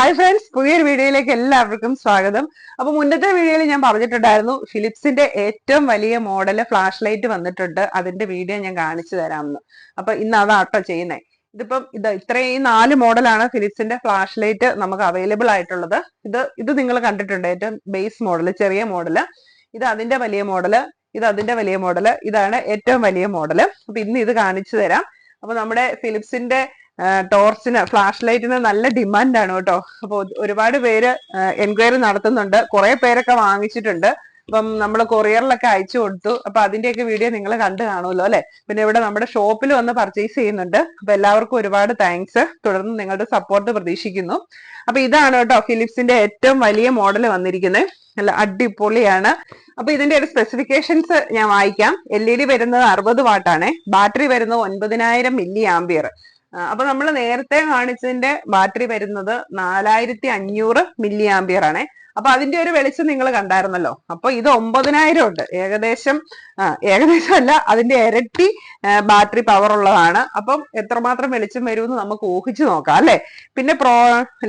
Hi friends, പുതിയൊരു വീഡിയോയിലേക്ക് എല്ലാവർക്കും സ്വാഗതം. അപ്പൊ മുന്നത്തെ വീഡിയോയിൽ ഞാൻ പറഞ്ഞിട്ടുണ്ടായിരുന്നു ഫിലിപ്സിന്റെ ഏറ്റവും വലിയ മോഡല് ഫ്ലാഷ് ലൈറ്റ് വന്നിട്ടുണ്ട്, അതിന്റെ വീഡിയോ ഞാൻ കാണിച്ചു തരാമെന്ന്. അപ്പൊ ഇന്ന് അതാട്ടോ ചെയ്യുന്നത്. ഇതിപ്പം ഇത്രയും 4 മോഡലാണ് ഫിലിപ്സിന്റെ ഫ്ലാഷ് ലൈറ്റ് നമുക്ക് അവൈലബിൾ ആയിട്ടുള്ളത്. ഇത് നിങ്ങൾ കണ്ടിട്ടുണ്ട്, ഏറ്റവും ബേസ് മോഡല്, ചെറിയ മോഡല്. ഇത് അതിന്റെ വലിയ മോഡല്, ഇത് അതിന്റെ വലിയ മോഡല്, ഇതാണ് ഏറ്റവും വലിയ മോഡല്. അപ്പൊ ഇന്ന് ഇത് കാണിച്ചു തരാം. അപ്പൊ നമ്മുടെ ഫിലിപ്സിന്റെ ടോർച്ചിന്, ഫ്ലാഷ് ലൈറ്റിന് നല്ല ഡിമാൻഡാണ് കേട്ടോ. അപ്പൊ ഒരുപാട് പേര് എൻക്വയറി നടത്തുന്നുണ്ട്, കുറെ പേരൊക്കെ വാങ്ങിച്ചിട്ടുണ്ട്. അപ്പം നമ്മൾ കൊറിയറിലൊക്കെ അയച്ചു കൊടുത്തു. അപ്പൊ അതിന്റെയൊക്കെ വീഡിയോ നിങ്ങൾ കണ്ടു കാണുമല്ലോ അല്ലെ. പിന്നെ ഇവിടെ നമ്മുടെ ഷോപ്പിൽ വന്ന് പർച്ചേസ് ചെയ്യുന്നുണ്ട്. അപ്പൊ എല്ലാവർക്കും ഒരുപാട് താങ്ക്സ്. തുടർന്ന് നിങ്ങളുടെ സപ്പോർട്ട് പ്രതീക്ഷിക്കുന്നു. അപ്പൊ ഇതാണ് കേട്ടോ ഫിലിപ്സിന്റെ ഏറ്റവും വലിയ മോഡൽ വന്നിരിക്കുന്നത്. നല്ല അടിപൊളിയാണ്. അപ്പൊ ഇതിന്റെ ഒരു സ്പെസിഫിക്കേഷൻസ് ഞാൻ വായിക്കാം. LED വരുന്നത് 60 വാട്ടാണ്. ബാറ്ററി വരുന്നത് 9000 മില്ലി ആംപിയർ. അപ്പൊ നമ്മൾ നേരത്തെ കാണിച്ചതിന്റെ ബാറ്ററി വരുന്നത് 4500 മില്ലി ആംപിയർ ആണ്. അപ്പൊ അതിന്റെ ഒരു വെളിച്ചം നിങ്ങൾ കണ്ടായിരുന്നല്ലോ. അപ്പൊ ഇത് 9000 ഉണ്ട്. ഏകദേശം അല്ല, അതിന്റെ ഇരട്ടി ബാറ്ററി പവർ ഉള്ളതാണ്. അപ്പം എത്രമാത്രം വെളിച്ചം വരുമെന്ന് നമുക്ക് ഊഹിച്ചു നോക്കാം അല്ലെ. പിന്നെ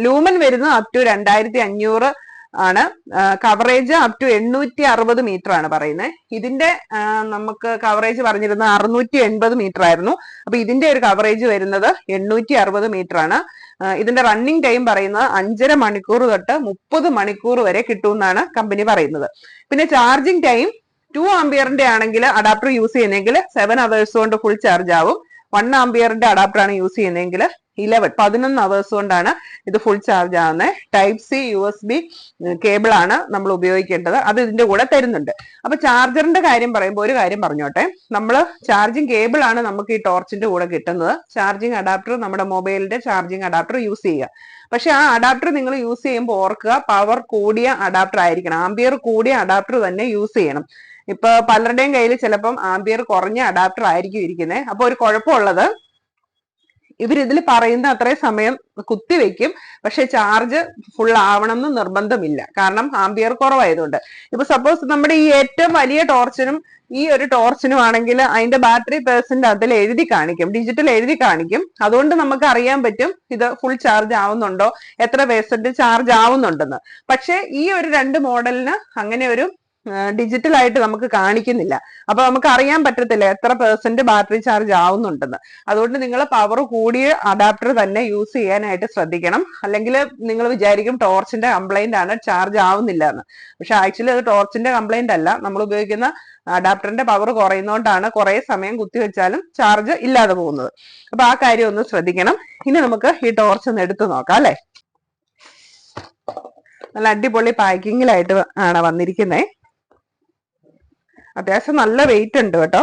ലൂമൻ വരുന്നത് അപ് ടു 2500 ആണ്. കവറേജ് അപ് ടു 860 മീറ്റർ ആണ് പറയുന്നത്. ഇതിന്റെ നമുക്ക് കവറേജ് പറഞ്ഞിരുന്നത് 680 മീറ്റർ ആയിരുന്നു. അപ്പൊ ഇതിന്റെ ഒരു കവറേജ് വരുന്നത് 860 മീറ്റർ ആണ്. ഇതിന്റെ റണ്ണിങ് ടൈം പറയുന്നത് 5.5 മണിക്കൂർ തൊട്ട് 30 മണിക്കൂർ വരെ കിട്ടുമെന്നാണ് കമ്പനി പറയുന്നത്. പിന്നെ ചാർജിങ് ടൈം 2 ആംപിയറിന്റെ ആണെങ്കിൽ അഡാപ്റ്റർ യൂസ് ചെയ്യുന്നെങ്കിൽ 7 അവേഴ്സ് കൊണ്ട് ഫുൾ ചാർജ് ആവും. 1 ആംപിയറിന്റെ അഡാപ്റ്റർ ആണ് യൂസ് ചെയ്യുന്നതെങ്കിൽ 11 അവേഴ്സ് കൊണ്ടാണ് ഇത് ഫുൾ ചാർജ് ആവുന്നത്. ടൈപ്പ് സി USB കേബിൾ ആണ് നമ്മൾ ഉപയോഗിക്കേണ്ടത്. അത് ഇതിന്റെ കൂടെ തരുന്നുണ്ട്. അപ്പൊ ചാർജറിന്റെ കാര്യം പറയുമ്പോൾ ഒരു കാര്യം പറഞ്ഞോട്ടെ. നമ്മൾ ചാർജിങ് കേബിൾ ആണ് നമുക്ക് ഈ ടോർച്ചിന്റെ കൂടെ കിട്ടുന്നത്. ചാർജിങ് അഡാപ്റ്റർ നമ്മുടെ മൊബൈലിന്റെ ചാർജിങ് അഡാപ്റ്റർ യൂസ് ചെയ്യുക. പക്ഷെ ആ അഡാപ്റ്റർ നിങ്ങൾ യൂസ് ചെയ്യുമ്പോൾ ഓർക്കുക, പവർ കൂടിയ അഡാപ്റ്റർ ആയിരിക്കണം. ആംപിയർ കൂടിയ അഡാപ്റ്റർ തന്നെ യൂസ് ചെയ്യണം. ഇപ്പൊ പലരുടെയും കയ്യിൽ ചിലപ്പം ആംപിയർ കുറഞ്ഞ അഡാപ്റ്റർ ആയിരിക്കും ഇരിക്കുന്നത്. അപ്പൊ ഒരു കുഴപ്പമുള്ളത്, ഇതിൽ പറയുന്ന അത്രയും സമയം കുത്തിവെക്കും, പക്ഷെ ചാർജ് ഫുൾ ആവണം എന്ന് നിർബന്ധമില്ല. കാരണം ആംപിയർ കുറവായതുകൊണ്ട്. ഇപ്പൊ സപ്പോസ് നമ്മുടെ ഈ ഏറ്റവും വലിയ ടോർച്ചിനും ഈ ഒരു ടോർച്ചിനും ആണെങ്കിൽ അതിന്റെ ബാറ്ററി പേഴ്സന്റ് അതിൽ എഴുതി കാണിക്കും, ഡിജിറ്റൽ എഴുതി കാണിക്കും. അതുകൊണ്ട് നമുക്ക് അറിയാൻ പറ്റും ഇത് ഫുൾ ചാർജ് ആവുന്നുണ്ടോ, എത്ര പേഴ്സന്റ് ചാർജ് ആവുന്നുണ്ടെന്ന്. പക്ഷെ ഈ ഒരു 2 മോഡലിന് അങ്ങനെ ഒരു ഡിജിറ്റൽ ആയിട്ട് നമുക്ക് കാണിക്കുന്നില്ല. അപ്പൊ നമുക്ക് അറിയാൻ പറ്റത്തില്ല എത്ര പേഴ്സന്റ് ബാറ്ററി ചാർജ് ആവുന്നുണ്ടെന്ന്. അതുകൊണ്ട് നിങ്ങൾ പവർ കൂടിയ അഡാപ്റ്റർ തന്നെ യൂസ് ചെയ്യാനായിട്ട് ശ്രദ്ധിക്കണം. അല്ലെങ്കിൽ നിങ്ങൾ വിചാരിക്കും ടോർച്ചിന്റെ കംപ്ലൈന്റ് ആണ്, ചാർജ് ആവുന്നില്ല എന്ന്. പക്ഷെ ആക്ച്വലി അത് ടോർച്ചിന്റെ കംപ്ലൈന്റ് അല്ല, നമ്മൾ ഉപയോഗിക്കുന്ന അഡാപ്റ്ററിന്റെ പവർ കുറയുന്നതുകൊണ്ടാണ് കുറെ സമയം കുത്തിവെച്ചാലും ചാർജ് ഇല്ലാതെ പോകുന്നത്. അപ്പൊ ആ കാര്യം ഒന്ന് ശ്രദ്ധിക്കണം. ഇനി നമുക്ക് ഈ ടോർച്ച് ഒന്ന് എടുത്തു നോക്കാം അല്ലെ. നല്ല അടിപൊളി പാക്കിങ്ങിലായിട്ട് ആണ് വന്നിരിക്കുന്നത്. അത്യാവശ്യം നല്ല വെയിറ്റ് ഉണ്ട് കേട്ടോ.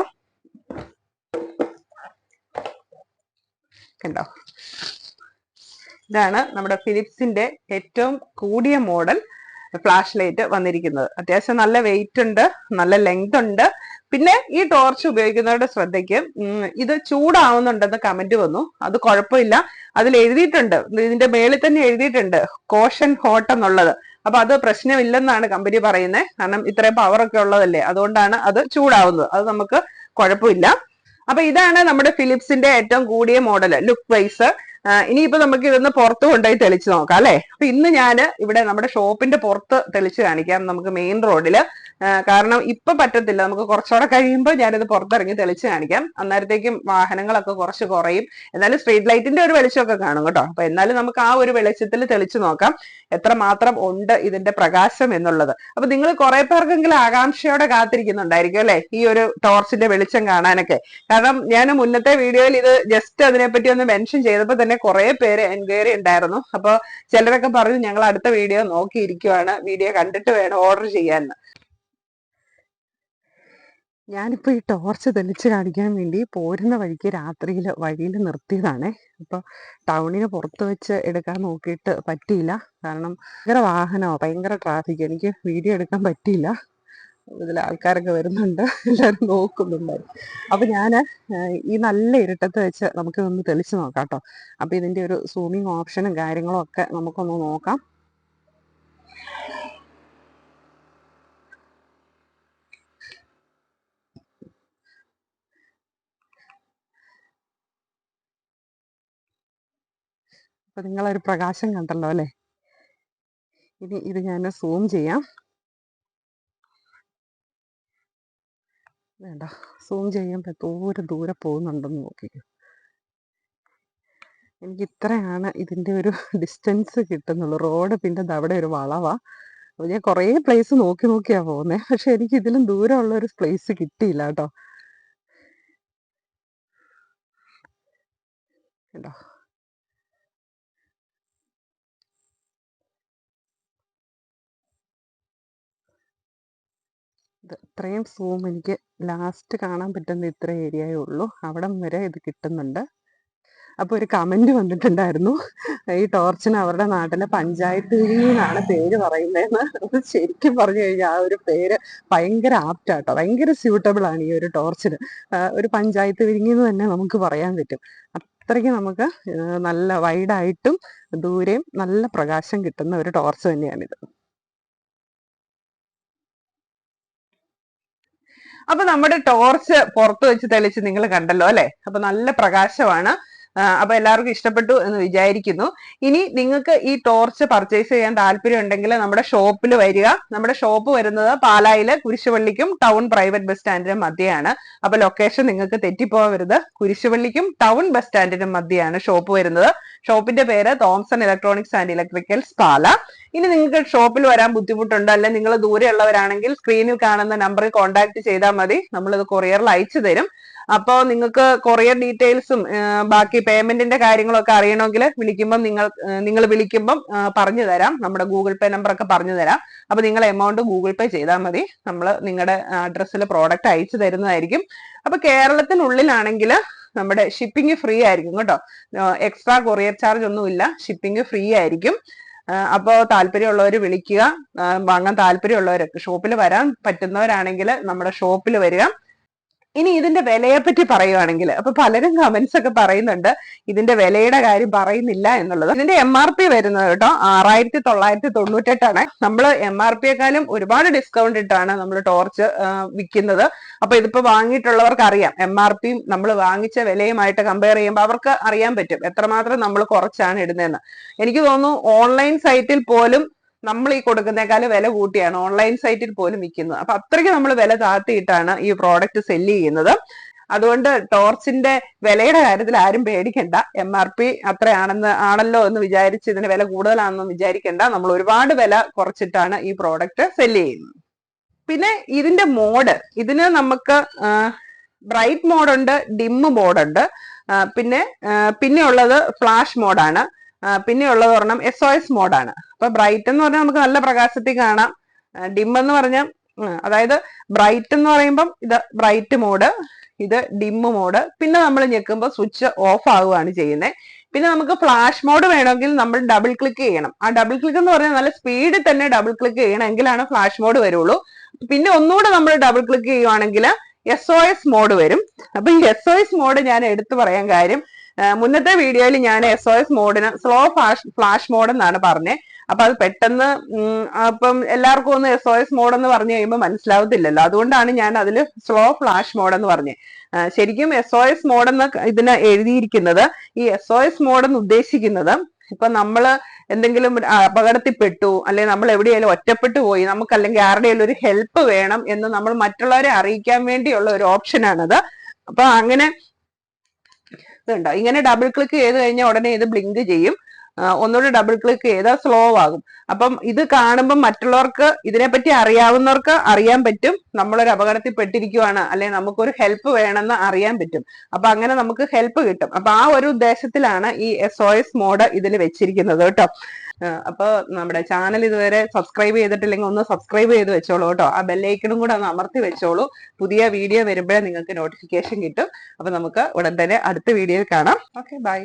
കണ്ടോ, ഇതാണ് നമ്മുടെ ഫിലിപ്സിന്റെ ഏറ്റവും കൂടിയ മോഡൽ ഫ്ലാഷ് ലൈറ്റ് വന്നിരിക്കുന്നത്. അത്യാവശ്യം നല്ല വെയിറ്റ് ഉണ്ട്, നല്ല ലെങ്ത് ഉണ്ട്. പിന്നെ ഈ ടോർച്ച് ഉപയോഗിക്കുന്നവരുടെ ശ്രദ്ധയ്ക്ക് ഇത് ചൂടാവുന്നുണ്ടെന്ന് കമന്റ് വന്നു. അത് കുഴപ്പമില്ല, അതിൽ എഴുതിയിട്ടുണ്ട്, ഇതിന്റെ മേളിൽ തന്നെ എഴുതിയിട്ടുണ്ട് കോഷൻ ഹോട്ട് എന്നുള്ളത്. അപ്പൊ അത് പ്രശ്നമില്ലെന്നാണ് കമ്പനി പറയുന്നത്. കാരണം ഇത്രയും പവർ ഒക്കെ ഉള്ളതല്ലേ, അതുകൊണ്ടാണ് അത് ചൂടാവുന്നത്. അത് നമുക്ക് കുഴപ്പമില്ല. അപ്പൊ ഇതാണ് നമ്മുടെ ഫിലിപ്സിന്റെ ഏറ്റവും കൂടിയ മോഡൽ ലുക്ക് വൈസ്. ഇനിയിപ്പോ നമുക്ക് ഇതൊന്ന് പുറത്ത് കൊണ്ടുപോയി തെളിച്ച് നോക്കാം അല്ലെ. അപ്പൊ ഇന്ന് ഞാൻ ഇവിടെ നമ്മുടെ ഷോപ്പിന്റെ പുറത്ത് തെളിച്ച് കാണിക്കാം, നമുക്ക് മെയിൻ റോഡില്. കാരണം ഇപ്പൊ പറ്റത്തില്ല, നമുക്ക് കുറച്ചുകൂടെ കഴിയുമ്പോൾ ഞാനിത് പുറത്തിറങ്ങി തെളിച്ച് കാണിക്കാം. അന്നേരത്തേക്കും വാഹനങ്ങളൊക്കെ കുറച്ച് കുറയും. എന്നാലും സ്ട്രീറ്റ് ലൈറ്റിന്റെ ഒരു വെളിച്ചമൊക്കെ കാണും കേട്ടോ. അപ്പൊ എന്നാലും നമുക്ക് ആ ഒരു വെളിച്ചത്തിൽ തെളിച്ച് നോക്കാം എത്രമാത്രം ഉണ്ട് ഇതിന്റെ പ്രകാശം എന്നുള്ളത്. അപ്പൊ നിങ്ങൾ കുറെ പേർക്കെങ്കിലും ആകാംക്ഷയോടെ കാത്തിരിക്കുന്നുണ്ടായിരിക്കും അല്ലെ ഈ ഒരു ടോർച്ചിന്റെ വെളിച്ചം കാണാനൊക്കെ. കാരണം ഞാൻ മുന്നത്തെ വീഡിയോയിൽ ഇത് ജസ്റ്റ് അതിനെപ്പറ്റി ഒന്ന് മെൻഷൻ ചെയ്തപ്പോൾ തന്നെ കുറെ പേര് എൻക്വയറി ഉണ്ടായിരുന്നു. അപ്പൊ ചിലരൊക്കെ പറഞ്ഞു ഞങ്ങൾ അടുത്ത വീഡിയോ നോക്കിയിരിക്കുവാണ്, വീഡിയോ കണ്ടിട്ട് വേണം ഓർഡർ ചെയ്യാൻ. ഞാനിപ്പോ ഈ ടോർച്ച് തെളിച്ച് കാണിക്കാൻ വേണ്ടി പോരുന്ന വഴിക്ക് രാത്രിയിൽ വഴിയിൽ നിർത്തിയതാണേ. അപ്പൊ ടൗണിന് പുറത്ത് വെച്ച് എടുക്കാൻ നോക്കിയിട്ട് പറ്റിയില്ല. കാരണം ഭയങ്കര വാഹനമോ, ഭയങ്കര ട്രാഫിക്, എനിക്ക് വീഡിയോ എടുക്കാൻ പറ്റിയില്ല. ഇതിൽ ആൾക്കാരൊക്കെ വരുന്നുണ്ട്, എല്ലാവരും നോക്കുന്നുണ്ടായിരുന്നു. അപ്പൊ ഞാന് ഈ നല്ല ഇരുട്ടത്ത് വെച്ച് നമുക്ക് ഒന്ന് തെളിച്ച് നോക്കാം കേട്ടോ. അപ്പൊ ഇതിന്റെ ഒരു സൂമിങ് ഓപ്ഷനും കാര്യങ്ങളും ഒക്കെ നമുക്കൊന്ന് നോക്കാം. അപ്പൊ നിങ്ങളൊരു പ്രകാശം കണ്ടല്ലോ അല്ലെ. ഇനി ഇത് ഞാൻ സൂം ചെയ്യാം. വേണ്ട, സൂം ചെയ്യുമ്പോൾ ദൂരെ പോകുന്നുണ്ടെന്ന് നോക്കിക്കോ. എനിക്ക് ഇത്രയാണ് ഇതിൻ്റെ ഒരു ഡിസ്റ്റൻസ് കിട്ടുന്നുള്ളൂ. റോഡ് പിന്നെ അവിടെ ഒരു വളവാ. അപ്പോൾ ഞാൻ കുറേ പ്ലേസ് നോക്കിയാ പോകുന്നത്. പക്ഷെ എനിക്ക് ഇതിലും ദൂരമുള്ള ഒരു പ്ലേസ് കിട്ടിയില്ല കേട്ടോ. കേട്ടോ, ഇത്രയും സൂം എനിക്ക് ലാസ്റ്റ് കാണാൻ പറ്റുന്ന ഇത്ര ഏരിയയേ ഉള്ളൂ. അവിടം വരെ ഇത് കിട്ടുന്നുണ്ട്. അപ്പോൾ ഒരു കമന്റ് വന്നിട്ടുണ്ടായിരുന്നു, ഈ ടോർച്ചിന് അവരുടെ നാട്ടിലെ പഞ്ചായത്ത് എന്നാണ് പേര് പറയുന്നതെന്ന്. അത് ശരിക്കും പറഞ്ഞു കഴിഞ്ഞാൽ ആ ഒരു പേര് ഭയങ്കര ആപ്റ്റാട്ടോ, ഭയങ്കര സ്യൂട്ടബിൾ ആണ് ഈ ഒരു ടോർച്ചിന്. ഒരു പഞ്ചായത്ത് വിരിങ്ങി എന്ന് തന്നെ നമുക്ക് പറയാൻ പറ്റും. അത്രയ്ക്ക് നമുക്ക് നല്ല വൈഡായിട്ടും ദൂരെയും നല്ല പ്രകാശം കിട്ടുന്ന ഒരു ടോർച്ച് തന്നെയാണിത്. അപ്പൊ നമ്മുടെ ടോർച്ച് പുറത്ത് വെച്ച് തെളിച്ച് നിങ്ങൾ കണ്ടല്ലോ അല്ലെ. അപ്പൊ നല്ല പ്രകാശമാണ്. അപ്പൊ എല്ലാവർക്കും ഇഷ്ടപ്പെട്ടു എന്ന് വിചാരിക്കുന്നു. ഇനി നിങ്ങൾക്ക് ഈ ടോർച്ച് പർച്ചേസ് ചെയ്യാൻ താല്പര്യം ഉണ്ടെങ്കിൽ നമ്മുടെ ഷോപ്പിൽ വരിക. നമ്മുടെ ഷോപ്പ് വരുന്നത് പാലായില് കുരിശുപള്ളിക്കും ടൗൺ പ്രൈവറ്റ് ബസ് സ്റ്റാൻഡിനും മധ്യയാണ്. അപ്പൊ ലൊക്കേഷൻ നിങ്ങൾക്ക് തെറ്റിപ്പോവരുത്. കുരിശുപള്ളിക്കും ടൗൺ ബസ് സ്റ്റാൻഡിനും മധ്യയാണ് ഷോപ്പ് വരുന്നത്. ഷോപ്പിന്റെ പേര് തോംസൺ ഇലക്ട്രോണിക്സ് ആൻഡ് ഇലക്ട്രിക്കൽസ് പാല. ഇനി നിങ്ങൾക്ക് ഷോപ്പിൽ വരാൻ ബുദ്ധിമുട്ടുണ്ട്, അല്ലെങ്കിൽ നിങ്ങൾ ദൂരെയുള്ളവരാണെങ്കിൽ സ്ക്രീനിൽ കാണുന്ന നമ്പറിൽ കോൺടാക്ട് ചെയ്താൽ മതി. നമ്മളിത് കൊറിയറിൽ അയച്ചു തരും. അപ്പോൾ നിങ്ങൾക്ക് കൊറിയർ ഡീറ്റെയിൽസും ബാക്കി പേയ്മെന്റിന്റെ കാര്യങ്ങളൊക്കെ അറിയണമെങ്കിൽ നിങ്ങൾ വിളിക്കുമ്പം പറഞ്ഞു തരാം. നമ്മുടെ ഗൂഗിൾ പേ നമ്പർ ഒക്കെ പറഞ്ഞു തരാം. അപ്പൊ നിങ്ങൾ എമൗണ്ട് ഗൂഗിൾ പേ ചെയ്താൽ മതി. നമ്മൾ നിങ്ങളുടെ അഡ്രസ്സിൽ പ്രോഡക്റ്റ് അയച്ചു തരുന്നതായിരിക്കും. അപ്പൊ കേരളത്തിനുള്ളിലാണെങ്കിൽ നമ്മുടെ ഷിപ്പിംഗ് ഫ്രീ ആയിരിക്കും കേട്ടോ. എക്സ്ട്രാ കൊറിയർ ചാർജ് ഒന്നുമില്ല, ഷിപ്പിംഗ് ഫ്രീ ആയിരിക്കും. അപ്പോൾ താല്പര്യമുള്ളവർ വിളിക്കുക. വാങ്ങാൻ താല്പര്യമുള്ളവരൊക്കെ ഷോപ്പിൽ വരാൻ പറ്റുന്നവരാണെങ്കിൽ നമ്മുടെ ഷോപ്പിൽ വരിക. ഇനി ഇതിന്റെ വിലയെ പറ്റി പറയുവാണെങ്കിൽ, അപ്പൊ പലരും കമന്റ്സ് ഒക്കെ പറയുന്നുണ്ട് ഇതിന്റെ വിലയുടെ കാര്യം പറയുന്നില്ല എന്നുള്ളത്. ഇതിന്റെ MRP വരുന്നത് കേട്ടോ 6998 നമ്മൾ MRPയെക്കാളും ഒരുപാട് ഡിസ്കൗണ്ട് ഇട്ടാണ് നമ്മൾ ടോർച്ച് വിൽക്കുന്നത്. അപ്പൊ ഇതിപ്പോ വാങ്ങിയിട്ടുള്ളവർക്ക് അറിയാം, MRP നമ്മൾ വാങ്ങിച്ച വിലയുമായിട്ട് കമ്പയർ ചെയ്യുമ്പോൾ അവർക്ക് അറിയാൻ പറ്റും എത്രമാത്രം നമ്മൾ കുറച്ചാണ് ഇടുന്നതെന്ന്. എനിക്ക് തോന്നുന്നു ഓൺലൈൻ സൈറ്റിൽ പോലും നമ്മൾ ഈ കൊടുക്കുന്നേക്കാളും വില കൂട്ടിയാണ് ഓൺലൈൻ സൈറ്റിൽ പോലും വിൽക്കുന്നത്. അപ്പൊ അത്രയ്ക്ക് നമ്മൾ വില താഴ്ത്തിയിട്ടാണ് ഈ പ്രോഡക്റ്റ് സെല്ല് ചെയ്യുന്നത്. അതുകൊണ്ട് ടോർച്ചിന്റെ വിലയുടെ കാര്യത്തിൽ ആരും പേടിക്കണ്ട. MRP ആണല്ലോ എന്ന് വിചാരിച്ച് ഇതിന് വില കൂടുതലാണെന്നും വിചാരിക്കണ്ട. നമ്മൾ ഒരുപാട് വില കുറച്ചിട്ടാണ് ഈ പ്രോഡക്റ്റ് സെല്ല് ചെയ്യുന്നത്. പിന്നെ ഇതിന്റെ മോഡ്, ഇതിന് നമുക്ക് ബ്രൈറ്റ് മോഡുണ്ട്, ഡിം മോഡുണ്ട്, പിന്നെ ഉള്ളത് ഫ്ലാഷ് മോഡാണ്. പിന്നെ ഉള്ളത് ഒരെണ്ണം SOS മോഡാണ്. അപ്പൊ ബ്രൈറ്റ് എന്ന് പറഞ്ഞാൽ നമുക്ക് നല്ല പ്രകാശത്തിൽ കാണാം. ഡിം എന്ന് പറഞ്ഞാൽ അതായത് ബ്രൈറ്റ് എന്ന് പറയുമ്പം ഇത് ബ്രൈറ്റ് മോഡ്, ഇത് ഡിം മോഡ്. പിന്നെ നമ്മൾ ഞെക്കുമ്പോൾ സ്വിച്ച് ഓഫ് ആവുകയാണ് ചെയ്യുന്നത്. പിന്നെ നമുക്ക് ഫ്ലാഷ് മോഡ് വേണമെങ്കിൽ നമ്മൾ ഡബിൾ ക്ലിക്ക് ചെയ്യണം. ആ ഡബിൾ ക്ലിക്ക് എന്ന് പറഞ്ഞാൽ നല്ല സ്പീഡിൽ തന്നെ ഡബിൾ ക്ലിക്ക് ചെയ്യണം, എങ്കിലാണ് ഫ്ലാഷ് മോഡ് വരുള്ളൂ. പിന്നെ ഒന്നുകൂടെ നമ്മൾ ഡബിൾ ക്ലിക്ക് ചെയ്യുവാണെങ്കിൽ SOS മോഡ് വരും. അപ്പൊ ഈ SOS മോഡ് ഞാൻ എടുത്തു പറയാൻ കാര്യം, മുന്നത്തെ വീഡിയോയിൽ ഞാൻ SOS മോഡിന് സ്ലോ ഫ്ലാഷ് മോഡ് എന്നാണ് പറഞ്ഞത്. അപ്പൊ അത് പെട്ടെന്ന് അപ്പം എല്ലാവർക്കും ഒന്ന് SOS മോഡ് എന്ന് പറഞ്ഞു കഴിയുമ്പോൾ മനസ്സിലാവത്തില്ലല്ലോ. അതുകൊണ്ടാണ് ഞാൻ അതിൽ സ്ലോ ഫ്ലാഷ് മോഡ് എന്ന് പറഞ്ഞത്. ശരിക്കും SOS മോഡ് എന്ന് ഇതിന് എഴുതിയിരിക്കുന്നത്, ഈ SOS മോഡ് എന്ന് ഉദ്ദേശിക്കുന്നത് ഇപ്പൊ നമ്മള് എന്തെങ്കിലും അപകടത്തിൽപ്പെട്ടു, അല്ലെങ്കിൽ നമ്മൾ എവിടെയെങ്കിലും ഒറ്റപ്പെട്ടു പോയി, നമുക്ക് അല്ലെങ്കിൽ ആരുടെയെങ്കിലും ഒരു ഹെൽപ്പ് വേണം എന്ന് നമ്മൾ മറ്റുള്ളവരെ അറിയിക്കാൻ വേണ്ടിയുള്ള ഒരു ഓപ്ഷനാണത്. അപ്പൊ അങ്ങനെ ഇതുണ്ടോ, ഇങ്ങനെ ഡബിൾ ക്ലിക്ക് ചെയ്ത് കഴിഞ്ഞാൽ ഉടനെ ഇത് ബ്ലിങ്ക് ചെയ്യും. ഒന്നുകൂടി ഡബിൾ ക്ലിക്ക് ചെയ്താൽ സ്ലോ ആകും. അപ്പം ഇത് കാണുമ്പോൾ മറ്റുള്ളവർക്ക്, ഇതിനെപ്പറ്റി അറിയാവുന്നവർക്ക് അറിയാൻ പറ്റും നമ്മളൊരു അപകടത്തിൽ പെട്ടിരിക്കുവാണ്, അല്ലെങ്കിൽ നമുക്കൊരു ഹെൽപ്പ് വേണമെന്ന് അറിയാൻ പറ്റും. അപ്പൊ അങ്ങനെ നമുക്ക് ഹെൽപ്പ് കിട്ടും. അപ്പൊ ആ ഒരു ഉദ്ദേശത്തിലാണ് ഈ SOS മോഡ് ഇതിൽ വെച്ചിരിക്കുന്നത് കേട്ടോ. അപ്പൊ നമ്മുടെ ചാനൽ ഇതുവരെ സബ്സ്ക്രൈബ് ചെയ്തിട്ടില്ലെങ്കിൽ ഒന്ന് സബ്സ്ക്രൈബ് ചെയ്ത് വെച്ചോളൂ കേട്ടോ. ആ ബെല്ലൈക്കണും കൂടെ ഒന്ന് അമർത്തി വെച്ചോളൂ. പുതിയ വീഡിയോ വരുമ്പോഴേ നിങ്ങൾക്ക് നോട്ടിഫിക്കേഷൻ കിട്ടും. അപ്പൊ നമുക്ക് ഉടൻ തന്നെ അടുത്ത വീഡിയോയിൽ കാണാം. Okay, by.